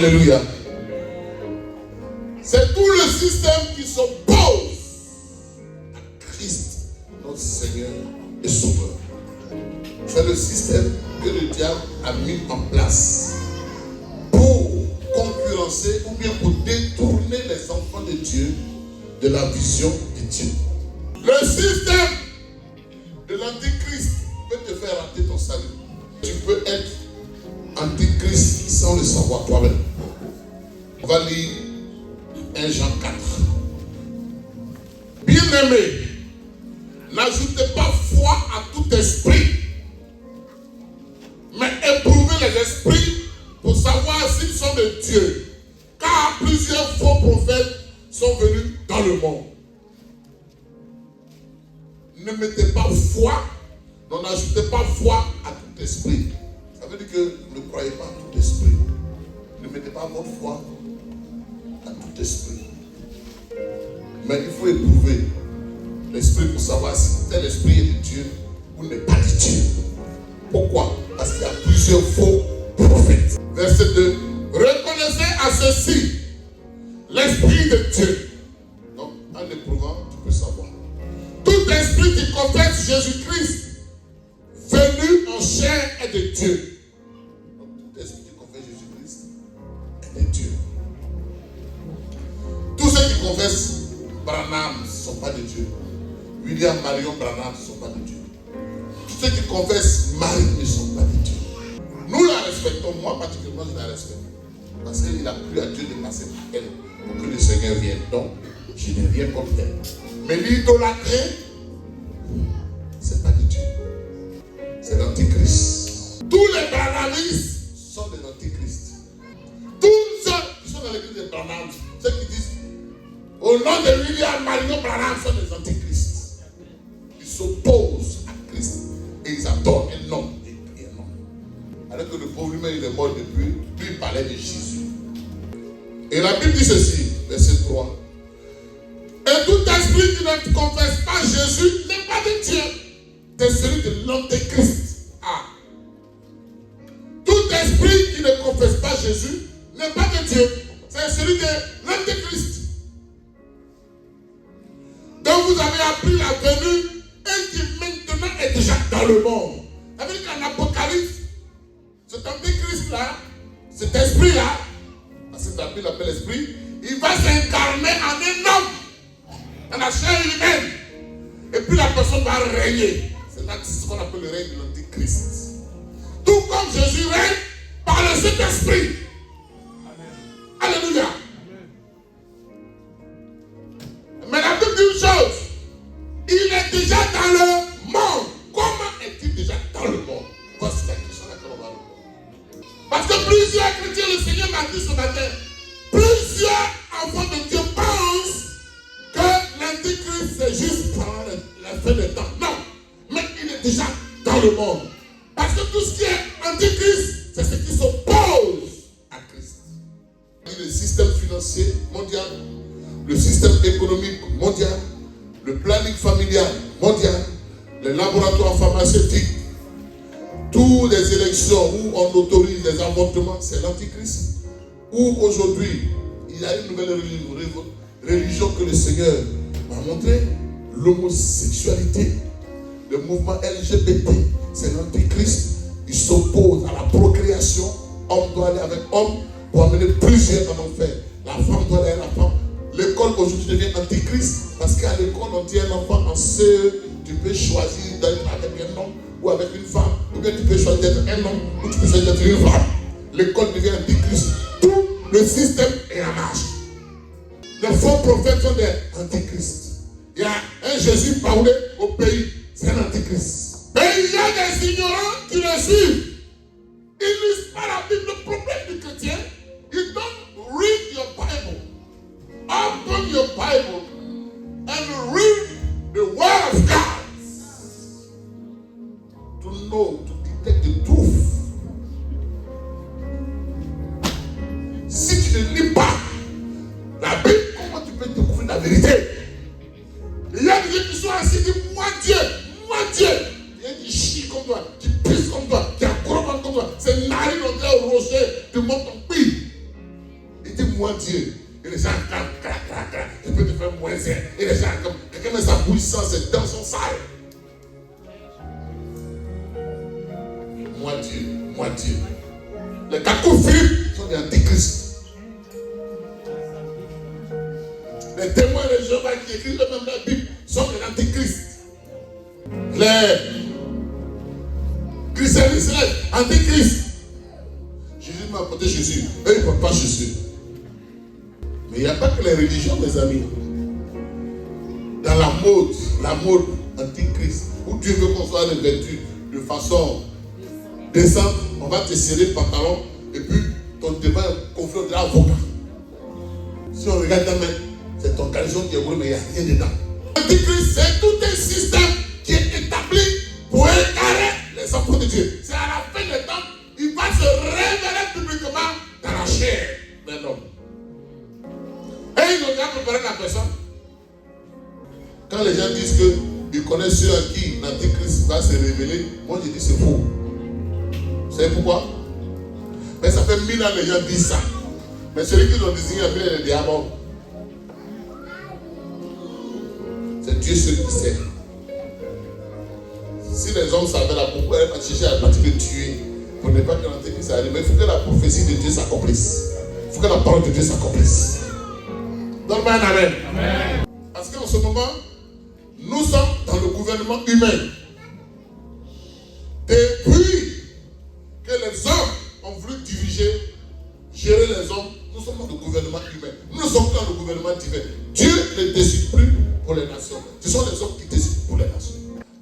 Alléluia. C'est tout le système qui s'oppose à Christ, notre Seigneur et Sauveur. C'est le système que le diable a mis en place pour concurrencer ou bien pour détourner les enfants de Dieu de la vision de Dieu. Le système de l'antichrist peut te faire rater ton salut. Tu peux être antichrist sans le savoir toi-même. On va lire 1 Jean 4. Bien-aimés, n'ajoutez pas foi à tout esprit, mais éprouvez les esprits pour savoir s'ils sont de Dieu. Car plusieurs faux prophètes sont venus dans le monde. Ne mettez pas foi, n'ajoutez pas foi à tout esprit. Ça veut dire que ne croyez pas à tout esprit. Ne mettez pas votre foi à tout esprit. Mais il faut éprouver l'esprit pour savoir si tel esprit est de Dieu ou n'est pas de Dieu. Pourquoi? Parce qu'il y a plusieurs faux prophètes. Verset 2. Reconnaissez à ceci l'esprit de Dieu. Donc, en éprouvant, tu peux savoir. Tout esprit qui confesse Jésus-Christ venu en chair est de Dieu. Donc, tout esprit qui confesse Jésus-Christ est de Dieu. Tous ceux qui confessent Branham ne sont pas de Dieu. William Marion Branham ne sont pas de Dieu. Tous ceux qui confessent Marie ne sont pas de Dieu. Nous la respectons, moi particulièrement je la respecte. Parce qu'il a plu à Dieu de passer par elle pour que le Seigneur vienne. Donc, je n'ai rien contre elle. Mais l'idolâtrer, c'est pas de Dieu. C'est l'antichrist. Tous les branhamistes sont des antichrists. Tous ceux qui sont dans l'église de Branham, ceux qui disent au nom de William Marion Branham sont des antichrists. Ils s'opposent à Christ et ils adorent un homme et un homme. Alors que le pauvre humain il est mort depuis, lui il parlait de Jésus. Et la Bible dit ceci, verset 3. Et tout esprit qui ne confesse pas Jésus n'est pas de Dieu. C'est celui de l'antéchrist. Ah. Tout esprit qui ne confesse pas Jésus n'est pas de Dieu. C'est celui de l'antéchrist. Donc vous avez appris la venue et qui maintenant est déjà dans le monde. Ça veut dire qu'en Apocalypse, cet antéchrist-là, cet esprit-là, parce que la Bible l'appelle esprit, il va s'incarner en un homme. Dans la chair humaine. Et puis la personne va régner. C'est là que c'est ce qu'on appelle le règne de l'antichrist. Tout comme Jésus règne par le Saint-Esprit. Alléluia. Mais la Bible dit une chose. Il est déjà dans le monde. Comment est-il déjà dans le monde? Voici la question à laquelle on va répondre. Parce que plusieurs chrétiens, le Seigneur m'a dit ce matin, plusieurs enfants de Dieu pensent que l'antichrist c'est juste pendant la fin des temps. Non, mais il est déjà dans le monde. Parce que tout ce qui est antichrist, c'est ce qui s'oppose à Christ. Le système financier mondial, le système économique mondial, le planning familial mondial, les laboratoires pharmaceutiques, toutes les élections où on autorise les avortements, c'est l'antichrist. Où aujourd'hui, il y a une nouvelle religion que le Seigneur m'a montré, l'homosexualité, le mouvement LGBT, c'est l'antichrist. Il s'oppose à la procréation. Homme doit aller avec homme pour amener plusieurs en enfer. La femme doit aller avec la femme. L'école aujourd'hui devient antichrist parce qu'à l'école on tient un enfant en CE. Tu peux choisir d'être avec un homme ou avec une femme, ou bien tu peux choisir d'être un homme ou tu peux choisir d'être une femme. L'école devient antichrist. Tout le système est en marche. Les faux prophètes sont des antichrists. Il y a un Jésus parlé au pays, c'est un antichrist. Mais il y a des ignorants qui le suivent. Ils ne lisent pas la Bible. Le problème du chrétien, you don't read your Bible. Open your Bible and read the Word of God. To know, to detect the truth. Si tu ne lis pas la Bible, comment tu peux découvrir la vérité? Il y a des gens qui sont assis, qui disent moi Dieu. Il y a qui chient comme toi, qui pissent comme toi, qui accrochent comme toi. C'est narine en train de rocher, tu montes ton pays. dis-moi Dieu. Et les gens je peux te faire moins zéro. Et les gens comme, quelqu'un met sa bouche sans ses dents sont sales. Moi Dieu. Les cacophiles sont des antichrists. Les témoins de Jéhovah qui écrivent même la Bible sont des antichrists. Les christianistes, antichrists. Jésus m'a apporté Jésus. Eux, ils ne portent pas Jésus. Mais il n'y a pas que les religions, mes amis. Dans la mode antichrist, où Dieu veut qu'on soit revêtu de façon décente, on va te serrer le pantalon et puis ton débat est confronté à l'avocat. Si on regarde ta main, c'est ton caleçon qui est roulé, mais il n'y a rien dedans. L'antichrist, c'est tout un système qui est établi pour égarer les enfants de Dieu. C'est à la fin des temps, il va se révéler publiquement dans la chair d'un homme. Et ils ont déjà préparé la personne. Quand les gens disent qu'ils connaissent ceux à qui l'antichrist va se révéler, moi je dis c'est faux. Vous savez pourquoi? Mais ça fait 1000 ans que les gens disent ça. Mais celui qui l'ont désigné après le diable, c'est Dieu seul qui sait. Si les hommes savaient la pourquoi ils vont chercher à pratiquer tuer pour ne pas que l'antéchrist arrive, mais il faut que la prophétie de Dieu s'accomplisse. Il faut que la parole de Dieu s'accomplisse. Donne-moi un amen. Amen. Parce qu'en ce moment, nous sommes dans le gouvernement humain. Depuis que les hommes ont voulu gérer les hommes, nous sommes dans le gouvernement humain. Nous sommes dans le gouvernement divin. Dieu ne décide plus pour les nations. Ce sont les hommes qui décident pour les nations.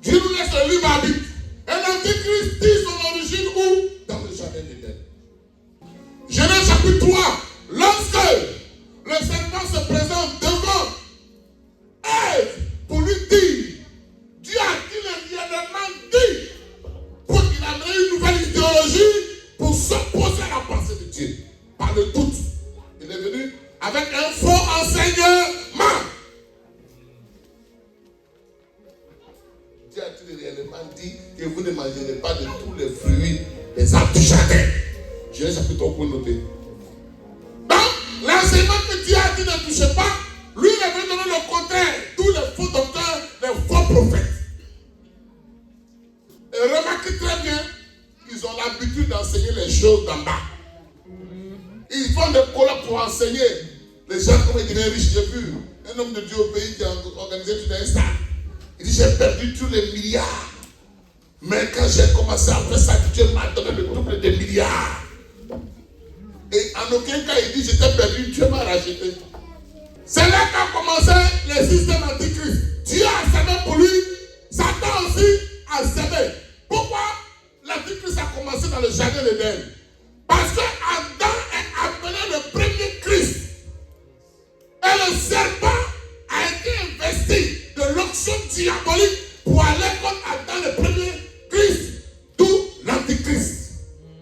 Dieu nous laisse le libre arbitre. Et l'antéchrist dit son origine où? Dans le jardin d'Éden. Genèse chapitre 3. Lorsque le serpent se présente devant Ève pour lui dire, Dieu a réellement dit, pour qu'il amène une nouvelle idéologie pour s'opposer à la pensée de Dieu. Par le doute. Il est venu avec un faux enseignement. Dieu a-t-il réellement dit que vous ne mangerez pas de tous les fruits des arbres du jardin? Genèse chapitre 3 pour noter. Donc, l'enseignement que Dieu a dit ne touchez pas, lui il est venu donner le contraire. Tous les faux docteurs, les faux prophètes. Et remarquez très bien, ils ont l'habitude d'enseigner les choses d'en bas. Ils font des colloques pour enseigner les gens comment ils deviennent riches. J'ai vu un homme de Dieu au pays qui a organisé tout un stade. Il dit j'ai perdu tous les milliards. Mais quand j'ai commencé à faire ça, Dieu m'a donné le double des milliards. Et en aucun cas il dit j'étais perdu, Dieu m'a racheté. C'est là qu'a commencé le système antichrist. Dieu a semé pour lui, Satan aussi a semé. Pourquoi l'antichrist a commencé dans le jardin d'Éden? Parce que Adam est appelé le premier Christ. Et le serpent a été investi de l'onction diabolique pour aller contre Adam le premier Christ. D'où l'antichrist.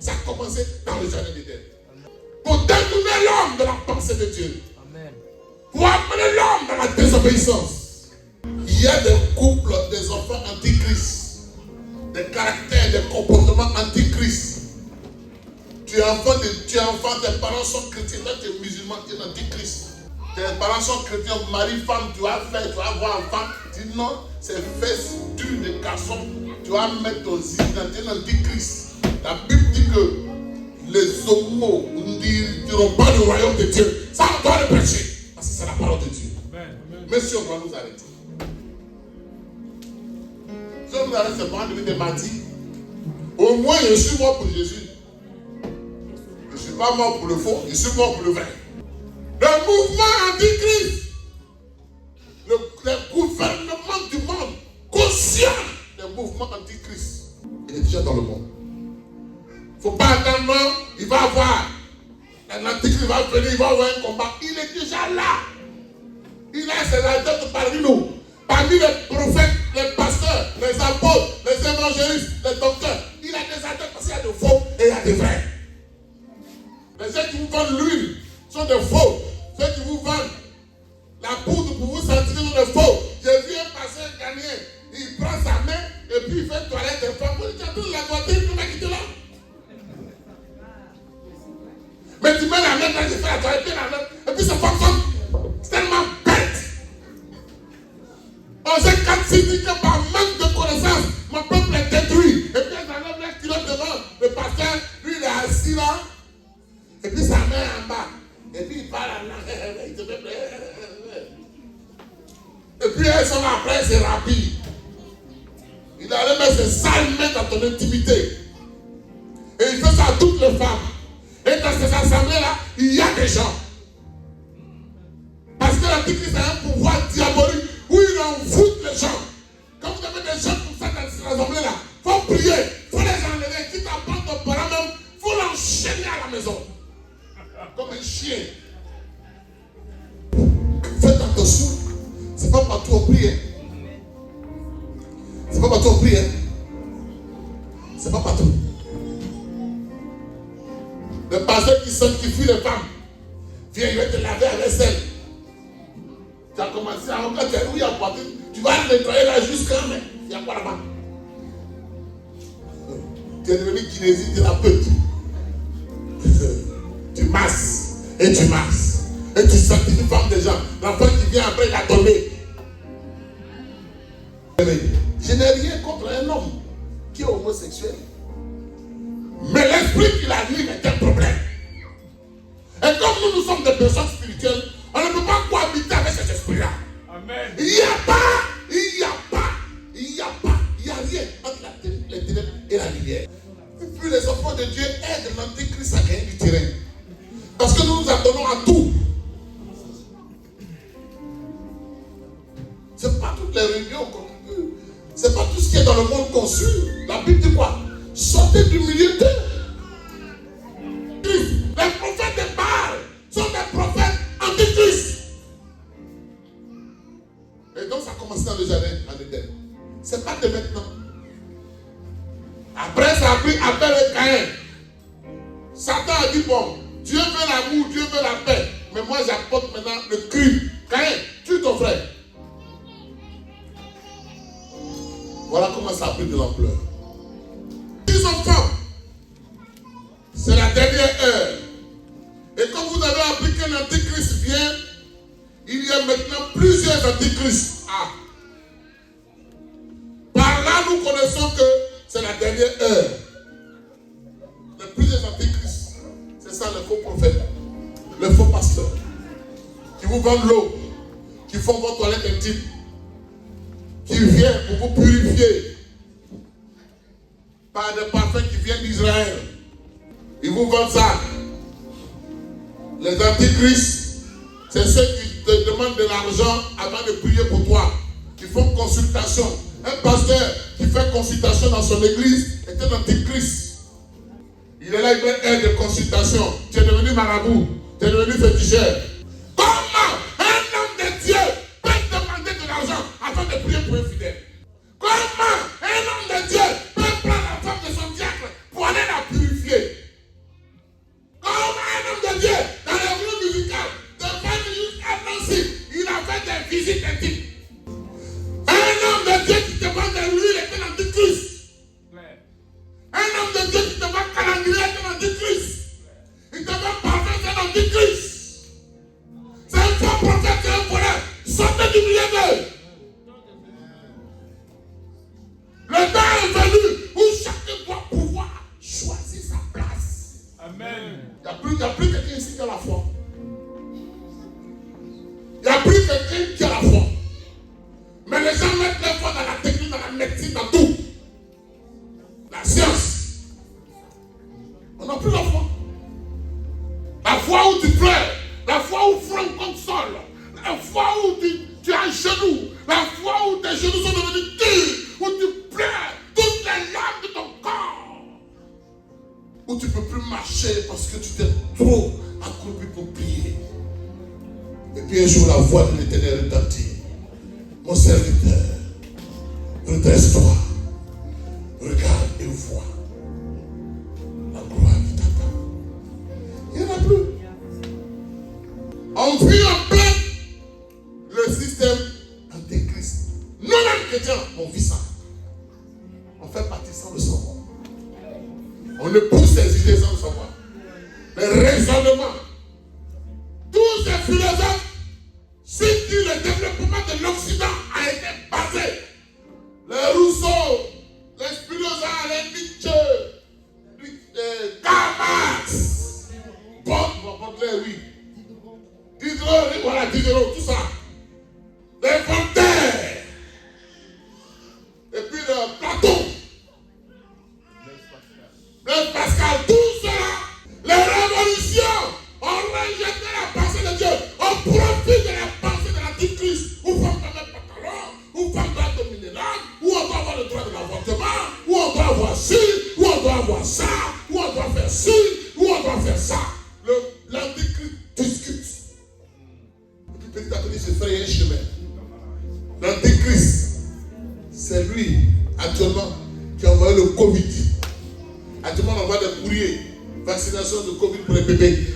Ça a commencé dans le jardin d'Éden. Pour détourner l'homme de la pensée de Dieu. Amen. Pour amener l'homme dans la désobéissance. Il y a des couples, des enfants antichrist. Des caractères, des comportements antichrist. Tu es enfant, tes parents sont chrétiens, toi tu es musulman, tu es antichrist. Tes parents sont chrétiens, mari, femme, tu vas faire, tu vas avoir enfant. Tu dis non, c'est fesses dures de garçon. Tu vas mettre ton zip dans tu es antichrist. La Bible dit que les homos n'iront pas le royaume de Dieu. Ça, on doit le prêcher. Parce que c'est la parole de Dieu. Amen. Mais si on doit nous arrêter. Si on nous arrête, c'est pas devenir des bandits. Au moins, je suis mort pour Jésus. Je ne suis pas mort pour le faux, je suis mort pour le vrai. Le mouvement antichrist, le gouvernement du monde, conscient des mouvements antichrist, il est déjà dans le monde. Il ne faut pas attendre, non, il va avoir. L'antichrist va venir, il va avoir un combat. Il est déjà là. Il a ses adeptes parmi nous. Parmi les prophètes, les pasteurs, les apôtres, les évangélistes, les docteurs. Il a des adeptes parce qu'il y a de faux et il y a de vrais. Les gens qui vous vendent l'huile sont des faux. Ceux qui vous vendent la poudre pour vous sentir sont des faux. J'ai vu un pasteur ghanéen. Il prend sa main et puis il fait une toilette de femme. Il dit tout la voiture, tu vas quitter là. Mais tu mets la main quand tu fais la toilette, la main. main en bas. Et puis il parle en langue. Il te fait et puis elles sont après, c'est rapide. Il allait mettre ses sales mains dans ton intimité. Et il fait ça à toutes les femmes. Et dans ces assemblées-là, il y a des gens. Parce que l'Antichrist a un pouvoir diabolique où il envoûte les gens. Quand vous avez des gens comme ça dans ces assemblées-là, il faut prier, il faut les enlever. Quitte à prendre ton parent même, il faut l'enchaîner à la maison. Comme un chien. Faites attention. C'est pas partout on prie. C'est pas partout on prie. C'est pas partout. Le pasteur qui sanctifie les femmes, viens, il va te laver avec elle. Tu as commencé à encore dire oui, à poitrine. Tu vas nettoyer là jusqu'à mais il y a quoi là-bas? Tu es devenu kinésithérapeute. Tu masses et tu masses. Et tu sanctifies les femmes des gens. L'enfant qui vient après, il a tombé. Je n'ai rien contre un homme qui est homosexuel. Mais l'esprit qui l'anime est un problème. Et comme nous sommes des personnes spirituelles, on ne peut pas cohabiter avec cet esprit-là. Amen. Il n'y a rien entre les ténèbres et la lumière. Et puis les enfants de Dieu aident l'Antéchrist à gagner du terrain. Parce que nous nous attendons à tout. Ce n'est pas toutes les réunions qu'on peut. Ce n'est pas tout ce qui est dans le monde qu'on suit. La Bible dit quoi? Sortez du milieu d'eux. Les prophètes de Baal sont des prophètes antichrist. Et donc ça a commencé dans le jardin en Éden. Ce n'est pas de maintenant. Après ça a pris Abel et Caïn. Satan a dit bon, Dieu veut l'amour, Dieu veut la paix. Mais moi j'apporte maintenant le crime. Caïn, tue ton frère. Voilà comment ça a pris de l'ampleur. 10 enfants. C'est la dernière heure. Et quand vous avez appris qu'un antéchrist vient, il y a maintenant plusieurs antéchrists. Ah. Par là, nous connaissons que c'est la dernière heure. Il y a plusieurs antéchrists. C'est ça le faux prophète, le faux pasteur, qui vous vendent l'eau, qui font votre toilette intime, qui vient pour vous purifier par des parfums qui viennent d'Israël. Ils vous vendent ça. Les antichrists, c'est ceux qui te demandent de l'argent avant de prier pour toi. Ils font consultation. Un pasteur qui fait consultation dans son église est un antichrist. Il est là, il fait aide de consultation. Tu es devenu marabout, tu es devenu féticheur. Comment un homme de Dieu peut demander de l'argent afin de prier pour un fidèle? Comment un homme de Dieu peut prendre la femme de son diacre pour aller la purifier? Comment un homme de Dieu, dans les groupes musicales, de 20 minutes à Nancy, il a fait des visites intimes? Un homme de Dieu qui te vend de l'huile est un antichrist. Un homme de Dieu qui te vend calendrier est un antichrist. Il te vend parfum, c'est un antichrist. C'est un faux prophète, c'est un voleur. Sortez du milieu d'eux. Le temps est venu où chacun doit pouvoir choisir sa place. Amen. Il n'y a plus quelqu'un ici qui a la foi. Il n'y a plus quelqu'un qui a la foi. Mais les gens mettent leur foi dans la technique, dans la médecine, dans tout. La science. On n'a plus la foi. La foi où tu pleures. La foi où front contre sol. La foi où tu es à genoux. La foi où tes genoux sont devenus durs. Où tu pleures toutes les larmes de ton corps. Où tu ne peux plus marcher parce que tu t'es trop accroupi pour prier. Et puis un jour la voix de l'Éternel retentit. Mon serviteur, redresse-toi, regarde et vois la gloire qui t'attend. Il n'y en a plus. On vit en plein le système antéchrist. Nous-mêmes chrétiens, on vit ça. On fait partie sans le savoir. On ne pousse les idées sans le savoir. Les raisonnements. Tous ces philosophes, si le développement de l'Occident a été basé, les Rousseau, les Spinoza, les Nietzsche, Karl Marx, bon, Baudelaire, oui. 10 euros, voilà, 10 euros, tout ça. Les Voltaire. Et puis le Platon. Blaise Pascal, tout cela. Les révolutions ont rejeté la pensée de Dieu. On profite de la pensée de l'Antichrist. Où on peut mettre pantalon, où on peut mettre de minéral, où on doit avoir le droit de l'avortement, où on doit avoir ci, où on doit avoir ça, où on doit faire ci, où on doit faire ça. L'Antichrist discute. Et puis petit à petit, il se fraye un chemin. L'Antichrist, c'est lui, actuellement, qui a envoyé le Covid. Actuellement, on envoie des courriers. Vaccination de Covid pour les bébés.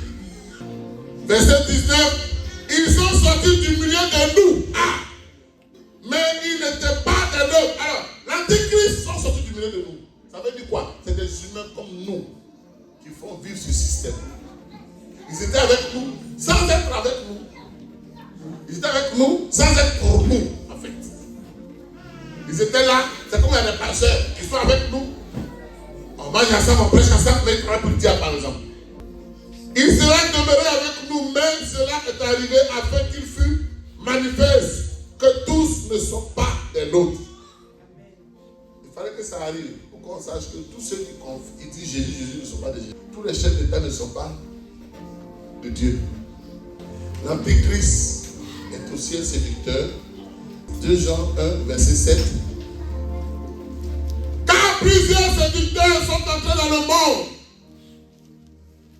Verset 19. Ils sont sortis du milieu de nous. Ah! Mais ils n'étaient pas de nous. Alors, l'Antichrist sont sortis du milieu de nous. Ça veut dire quoi? C'est des humains comme nous qui font vivre ce système. Ils étaient avec nous sans être avec nous. Ils étaient avec nous sans être pour nous, en fait. Ils étaient là, c'est comme des pasteurs qui sont avec nous. On mange ensemble, on prêche ensemble, mais ils travaillent pour le diable, par exemple. Il sera demeuré avec nous, même cela est arrivé afin qu'il fût manifeste que tous ne sont pas des nôtres. Il fallait que ça arrive pour qu'on sache que tous ceux qui disent Jésus, Jésus ne sont pas de Jésus. Tous les chefs d'État ne sont pas de Dieu. L'Antichrist est aussi un séducteur. 2 Jean 1, verset 7. Car plusieurs séducteurs sont entrés dans le monde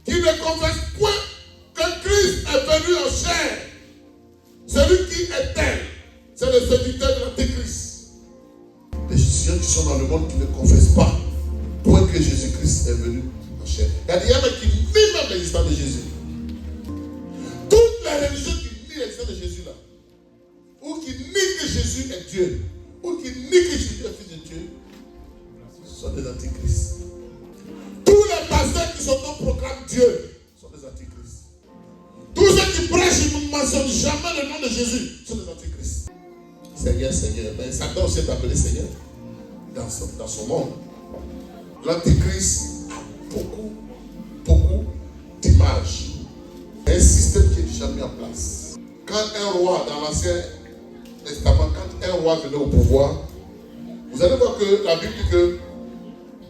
qui ne confessent point que Christ est venu en chair. Celui qui est tel, c'est le séducteur de l'Antéchrist. Les gens qui sont dans le monde qui ne confessent pas point que Jésus-Christ est venu en chair. Il y a des gens qui nient même l'existence de Jésus. Toutes les religions qui nient l'existence de Jésus là, ou qui nient que Jésus est Dieu, ou qui nient que Jésus est fils de Dieu, sont des antichrists. Tous les pasteurs qui s'autoproclament Dieu sont des antichrists. Tous ceux qui prêchent, ils ne mentionnent jamais le nom de Jésus, sont des antichrists. Seigneur, Seigneur, mais Satan aussi est appelé Seigneur dans son monde. L'antichrist a beaucoup d'images. Un système qui est déjà mis en place. Quand un roi, dans l'Ancien Testament, quand un roi venait au pouvoir, vous allez voir que la Bible dit que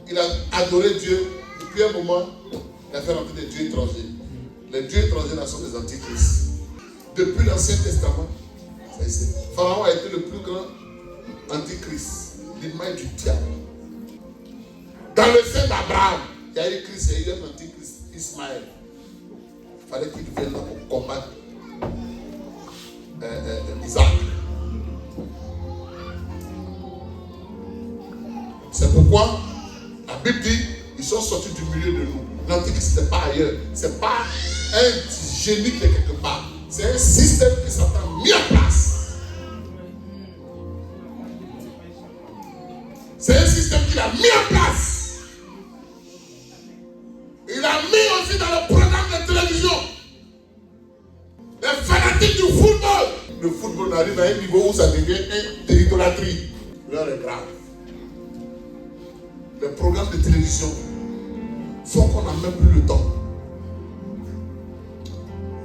il a adoré Dieu. Depuis un moment, il a fait rentrer des dieux étrangers. Les dieux étrangers là sont des antichrists. Depuis l'Ancien Testament, Pharaon a été le plus grand antichrist, l'image du diable. Dans le sein d'Abraham, il y a écrit c'est un antichrist, Ismaël. Il fallait qu'il vienne là pour combattre Isaac. C'est pourquoi la Bible dit ils sont sortis du milieu de nous. L'antichrist n'est pas ailleurs. Ce n'est pas un génie qui est quelque part. C'est un système que Satan a mis en place. C'est un système qu'il a mis en place. Il a mis aussi dans le programme de télévision. Les fanatiques du football. Le football arrive à un niveau où ça devient une idolâtrie. L'heure est grave. Les programmes de télévision font qu'on n'a même plus le temps.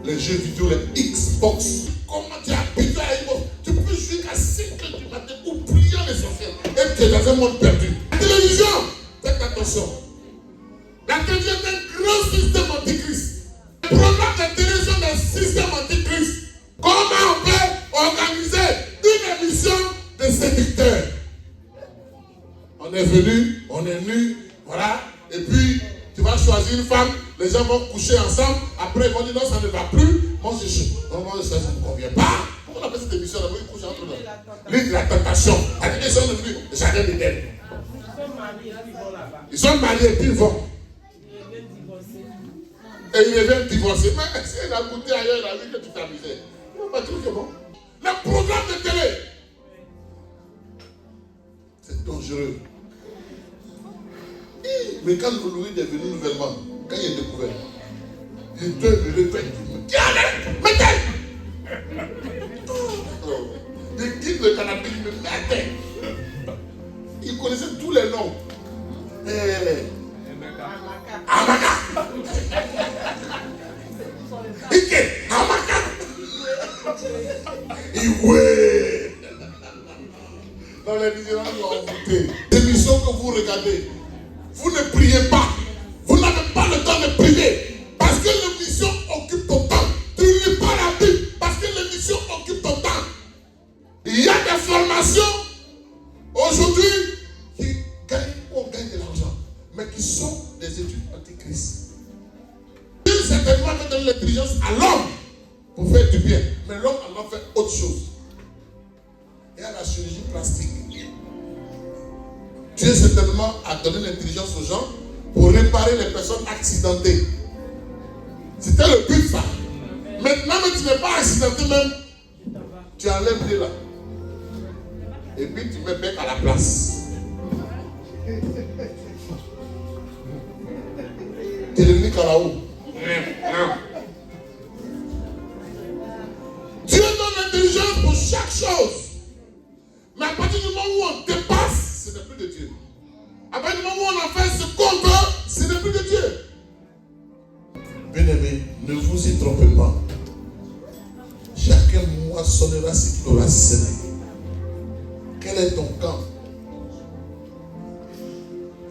Les jeux vidéo, les Xbox. Comment tu es habitué à Xbox? Tu peux jouer à 5 h du matin, oubliant les enfants. Et tu es dans un monde perdu. La télévision, faites attention. La télévision est un grand système antichrist. Le programme de télévision est un système antichrist. Comment on peut organiser une émission de séducteurs? On est venu, on est nu, voilà, et puis tu vas choisir une femme, les gens vont coucher ensemble, après ils vont dire non, ça ne va plus, moi je choisis, ça ne me convient pas. Comment on appelle cette émission là? Ils couchent entre eux. L'île de la tentation. Ils sont venus, le jardin d'Éden. Ils sont mariés et puis ils vont. Et ils reviennent divorcer. Mais s'il a goûté ailleurs, il a vu que tu t'amusais. Il n'a pas trouvé que bon. Le programme de télé, c'est dangereux. Mais quand Louis est venu nouvellement, quand il est découvert, il était venu, qui allait, mettez! Il quitte le canapé, il me mettait. Il connaissait tous les noms. Amaka. Ouais. Dans les vigilances, vous envoûtez. L'émission que vous regardez, vous ne priez pas. Vous n'avez pas le temps de prier. Parce que l'émission occupe ton temps. Tu ne lis pas la Bible. Parce que l'émission occupe ton temps. Il y a des formations aujourd'hui qui gagnent, on gagne de l'argent, mais qui sont des études antichrist. Dieu certainement fait donner l'intelligence à l'homme pour faire du bien, mais l'homme en a fait autre chose. Il y a la chirurgie plastique. Dieu certainement a donné l'intelligence aux gens pour réparer les personnes accidentées. C'était le but ça. Maintenant que tu n'es pas accidenté même, tu enlèves les là. Et puis tu mets bec à la place. Tu es devenu Karaou. Dieu donne l'intelligence pour chaque chose. Mais à partir du moment où on dépasse, ce n'est plus de Dieu. À partir du moment où on en fait ce qu'on veut, ce n'est plus de Dieu. Bien-aimés, ne vous y trompez pas. Chacun moissonnera ce qu'il aura semé. Quel est ton camp?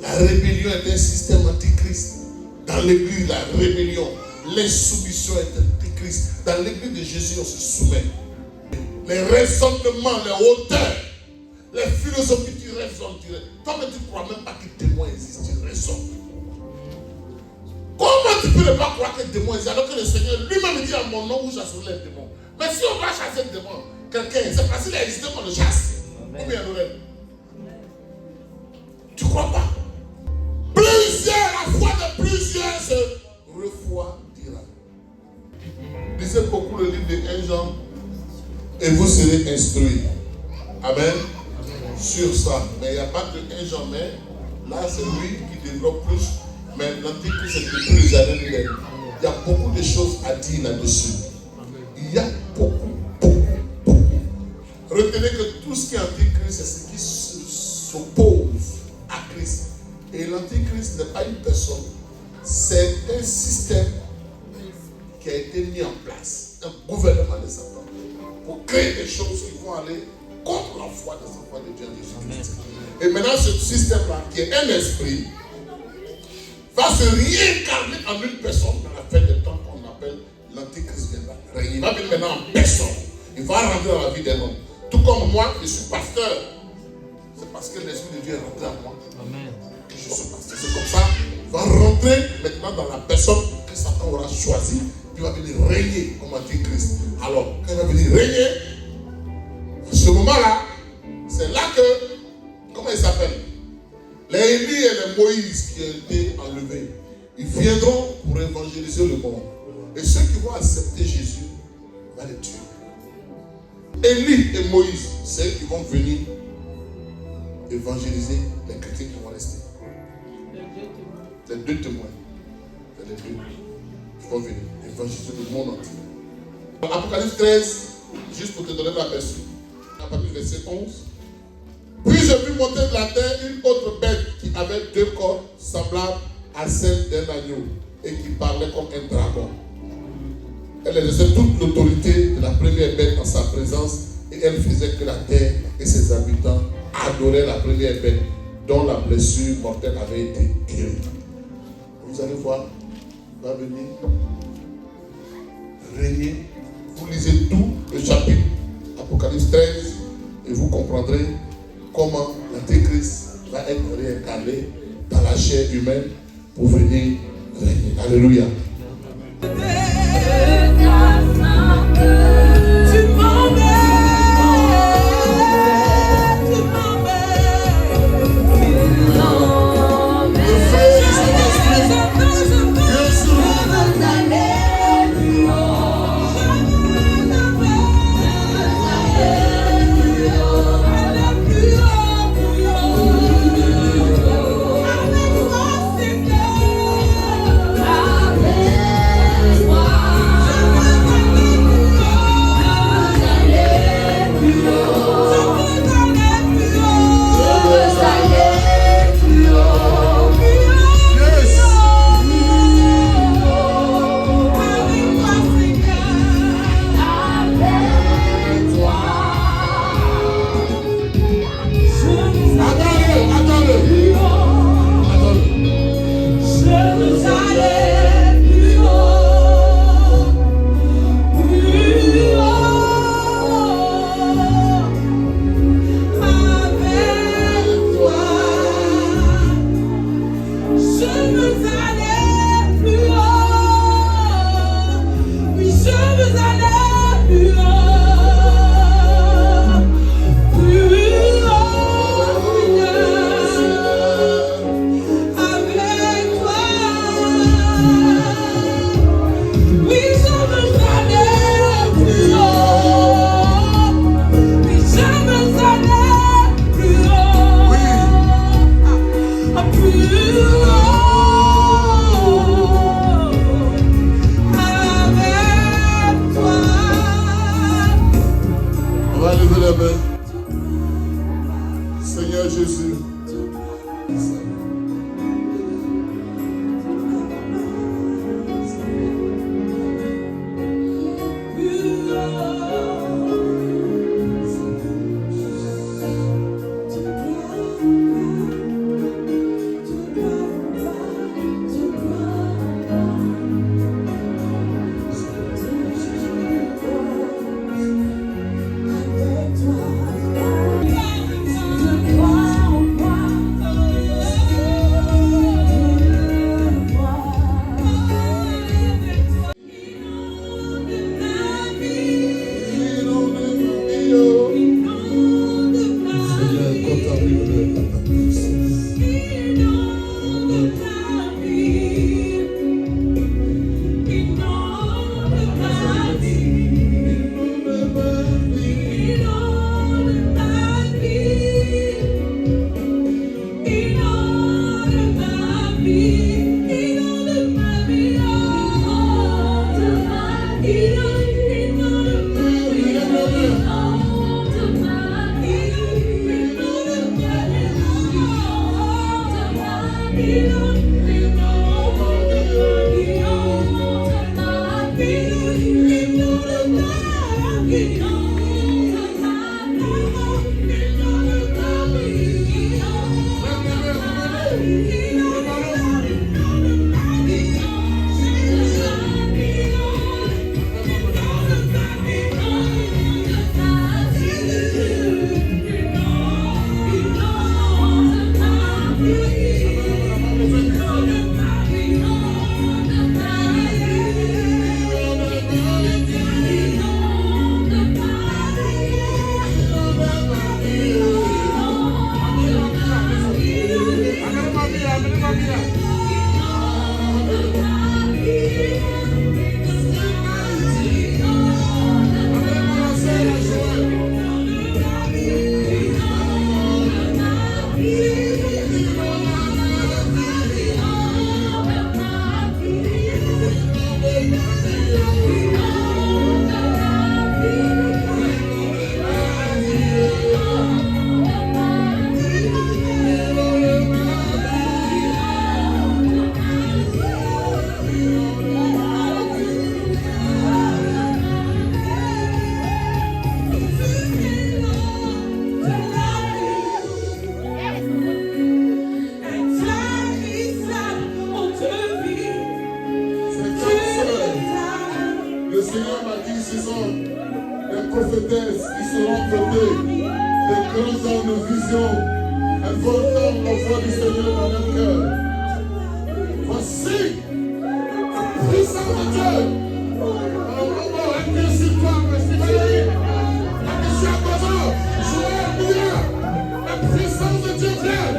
La rébellion est un système antichrist. Dans l'église, la rébellion, l'insoumission est antichrist. Dans l'église de Jésus, on se soumet. Les raisonnements, les hauteurs, les philosophies, tu raisonnes. Toi-même, tu ne crois même pas que le démon existe, tu raisonnes. Comment tu peux ne pas croire que le démon existe alors que le Seigneur lui-même dit à mon nom où chasserai les démons? Mais si on va chasser le démon, quelqu'un, c'est parce qu'il a existé qu'on le chasse. Ou bien nous tu crois pas? La foi de plusieurs se refroidira. Lisez beaucoup le livre de 1 Jean et vous serez instruits. Amen. Sur ça. Mais il n'y a pas que 1 Jean, mais là c'est lui qui développe plus. Mais l'antichrist c'est depuis les années millénaires. Il y a beaucoup de choses à dire là-dessus. Il y a beaucoup. Retenez que tout ce qui est antichrist, c'est ce qui s'oppose à Christ. Et l'antichrist n'est pas une personne, c'est un système qui a été mis en place, un gouvernement de Satan, pour créer des choses qui vont aller contre la foi des enfants de Dieu en Jésus-Christ. Et maintenant, ce système-là, qui est un esprit, va se réincarner en une personne dans la fin des temps qu'on appelle l'antichrist viendra. Il va venir maintenant en personne. Il va rentrer dans la vie d'un homme. Tout comme moi, je suis pasteur. C'est parce que l'Esprit de Dieu est rentré en moi. Amen. Que je suis pasteur. C'est comme ça. Il va rentrer maintenant dans la personne que Satan aura choisi. Puis il va venir régner comme antichrist. Alors, quand il va venir régner, à ce moment-là, c'est là que, comment il s'appelle? Les Élie et les Moïse qui ont été enlevés, ils viendront pour évangéliser le monde. Et ceux qui vont accepter Jésus, on va les tuer. Élie et Moïse, c'est eux qui vont venir évangéliser les chrétiens qui vont rester. Les deux témoins. C'est les deux qui vont venir évangéliser le monde entier. Apocalypse 13, juste pour te donner l'aperçu. À partir du verset 11. Puis je vis monter de la terre une autre bête qui avait 2 corps semblables à celle d'un agneau et qui parlait comme un dragon. Elle exerçait toute l'autorité de la première bête en sa présence et elle faisait que la terre et ses habitants adoraient la première bête dont la blessure mortelle avait été guérie. Vous allez voir, il va venir régner. Vous lisez tout le chapitre Apocalypse 13 et vous comprendrez comment l'antéchrist va être réincarné dans la chair humaine pour venir régner. Alléluia. Wow. Le Seigneur m'a dit ce sont des prophétesses qui seront traitées, des grands hommes de vision. Elles vont entendre la voix du Seigneur dans leur cœur. Voici la puissance de Dieu. Appuie sur toi, merci Valérie. Appuie sur Bozo. Joël, Mouya. La puissance de Dieu vient.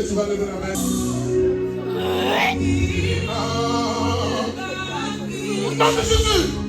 Tu vas lever la main. Au nom de Jésus.